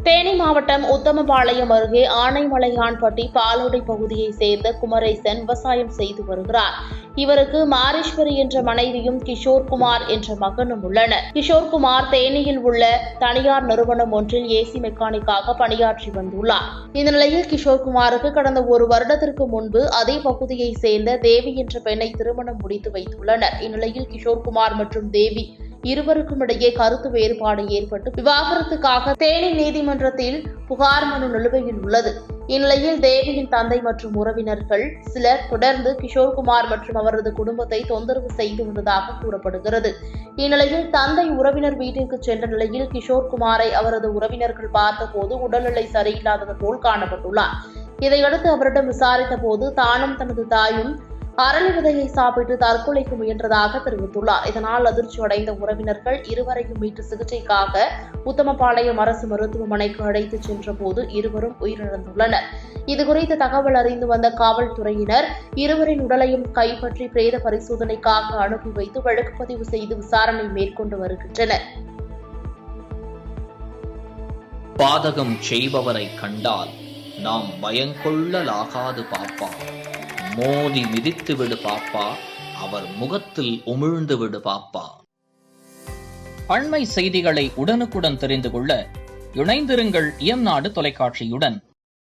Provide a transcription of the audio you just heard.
தேனி மாவட்டம் உத்தமபாளையம் அருகே ஆனைமலையான்பட்டி பாலோடை பகுதியைச் சேர்ந்த குமரேசன் விவசாயம் செய்து வருகிறார். இவருக்கு மாரீஸ்வரி என்ற மனைவியும் கிஷோர்குமார் என்ற மகனும் உள்ளனர். கிஷோர்குமார் தேனியில் உள்ள தனியார் நிறுவனம் ஒன்றில் ஏசி மெக்கானிக்காக பணியாற்றி வந்துள்ளார். இந்த நிலையில் கிஷோர்குமாருக்கு கடந்த ஒரு வருடத்திற்கு முன்பு அதே பகுதியைச் சேர்ந்த தேவி என்ற பெண்ணை திருமணம் முடித்து வைத்துள்ளனர். இந்நிலையில் கிஷோர்குமார் மற்றும் தேவி இருவருக்கும் இடையே கருத்து வேறுபாடு ஏற்பட்டு விவாகரத்துக்காக தேனி நீதிமன்றத்தில் புகார் மனு நிலுவையில் உள்ளது. இந்நிலையில் தேவியின் தந்தை மற்றும் உறவினர்கள் சிலர் தொடர்ந்து கிஷோர்குமார் மற்றும் அவரது குடும்பத்தை தொந்தரவு செய்து வந்ததாக கூறப்படுகிறது. இந்நிலையில் தந்தை உறவினர் வீட்டிற்கு சென்ற நிலையில் கிஷோர்குமாரை அவரது உறவினர்கள் பார்த்தபோது உடல்நிலை சரியில்லாதது போல் காணப்பட்டுள்ளார். இதையடுத்து அவரிடம் விசாரித்த போது தானும் தனது தாயும் அரளி விதையை சாப்பிட்டு தற்கொலைக்கு முயன்றதாக தெரிவித்துள்ளார். இதனால் அதிர்ச்சி அடைந்த உறவினர்கள் இருவரையும் மீட்டு சிகிச்சைக்காக உத்தமபாளையம் அரசு மருத்துவமனைக்கு அழைத்துச் சென்ற போது இருவரும் உயிரிழந்துள்ளனர். இதுகுறித்து தகவல் அறிந்து வந்த காவல்துறையினர் இருவரின் உடலையும் கைப்பற்றி பிரேத பரிசோதனைக்காக அனுப்பி வைத்து வழக்குப்பதிவு செய்து விசாரணை மேற்கொண்டு வருகின்றனர். பாதகம் செய்பவரை கண்டால் நாம் பயங்கொள்ளலாகாது பாப்பா. மோதி மிதித்து விடு பாப்பா, அவர் முகத்தில் உமிழ்ந்து விடு பாப்பா. அண்மை செய்திகளை உடனுக்குடன் தெரிந்து கொள்ள இணைந்திருங்கள் இயம்நாடு தொலைக்காட்சியுடன்.